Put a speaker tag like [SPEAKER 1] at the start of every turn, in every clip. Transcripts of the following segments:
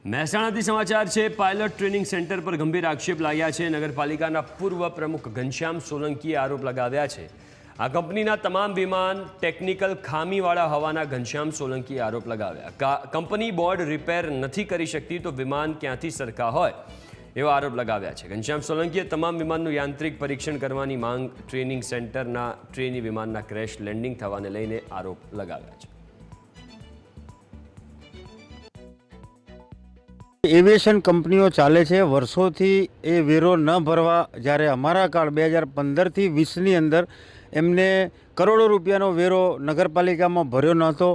[SPEAKER 1] મહેસાણાથી સમાચાર છે। Pilot training centre પર ગંભીર આક્ષેપ લાગ્યા છે। નગરપાલિકાના પૂર્વ પ્રમુખ ઘનશ્યામ સોલંકીએ આરોપ લગાવ્યા છે। આ કંપનીના તમામ વિમાન ટેકનિકલ ખામીવાળા હોવાના ઘનશ્યામ સોલંકીએ આરોપ લગાવ્યા। કંપની બોર્ડ રિપેર નથી કરી શકતી તો વિમાન ક્યાંથી સરખા હોય એવો આરોપ લગાવ્યા છે। ઘનશ્યામ સોલંકીએ તમામ વિમાનનું યાંત્રિક પરીક્ષણ કરવાની માંગ ટ્રેનિંગ સેન્ટરના ટ્રેની વિમાનના ક્રેશ લેન્ડિંગ થવાને લઈને આરોપ લગાવ્યા છે।
[SPEAKER 2] એવિએશન કંપનીઓ ચાલે છે વર્ષોથી એ વેરો ન ભરવા જ્યારે અમારા કાળ 2015થી 20ની અંદર એમને કરોડો રૂપિયાનો વેરો નગરપાલિકામાં ભર્યો નહોતો।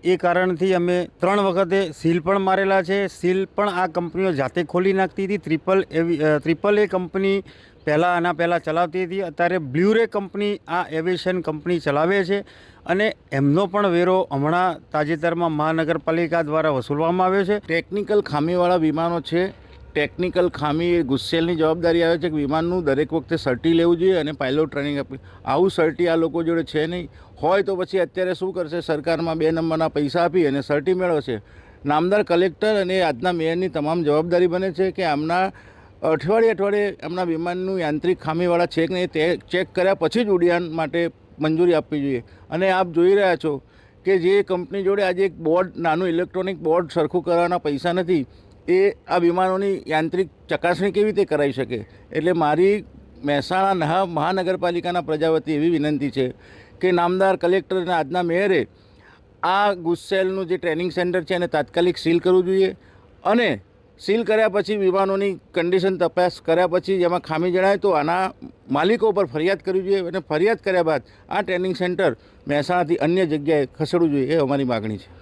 [SPEAKER 2] એ કારણથી અમે 3 વખતે સીલ પણ મારેલા છે। સીલ પણ આ કંપનીઓ જાતે ખોલી નાખતી હતી। ટ્રિપલ એ કંપની આના પહેલાં ચલાવતી હતી। અત્યારે બ્લ્યુરે કંપની આ એવિએશન કંપની ચલાવે છે અને એમનો પણ વેરો હમણાં તાજેતરમાં મહાનગરપાલિકા દ્વારા વસૂલવામાં આવ્યો છે।
[SPEAKER 3] ટેકનિકલ ખામીવાળા વિમાનો છે। ટેકનિકલ ખામી એ ગુસ્સેલની જવાબદારી આવે છે કે વિમાનનું દરેક વખતે સર્ટી લેવું જોઈએ અને પાયલોટ ટ્રેનિંગ આપવી। આવું સર્ટી આ લોકો જોડે છે નહીં। હોય તો પછી અત્યારે શું કરશે? સરકારમાં 2 નંબરના પૈસા આપી અને સર્ટી મેળવશે। નામદાર કલેક્ટર અને આજના મેયરની તમામ જવાબદારી બને છે કે આમના અઠવાડિયે એમના વિમાનનું યાંત્રિક ખામીવાળા છે કે નહીં તે ચેક કર્યા પછી જ ઉડ્ડયન માટે મંજૂરી આપવી જોઈએ। અને આપ જોઈ રહ્યા છો કે જે કંપની જોડે આજે એક બોર્ડ નાનું ઇલેક્ટ્રોનિક બોર્ડ સરખું કરવાના પૈસા નથી એ આ વિમાનોની યાંત્રિક ચકાસણી કેવી રીતે કરાવી શકે? એટલે મારી મહેસાણા મહાનગરપાલિકાના પ્રજા વતી એવી વિનંતી છે કે નામદાર કલેક્ટર અને આજના મેયરે આ ગુસ્સેલનું જે ટ્રેનિંગ સેન્ટર છે એને તાત્કાલિક સીલ કરવું જોઈએ અને સીલ કર્યા પછી વિમાનોની કન્ડિશન તપાસ કર્યા પછી જેમાં ખામી જણાય તો આના માલિકો પર ફરિયાદ કરવી જોઈએ અને ફરિયાદ કર્યા બાદ આ ટ્રેનિંગ સેન્ટર મહેસાણાથી અન્ય જગ્યાએ ખસેડવું જોઈએ એ અમારી માગણી છે।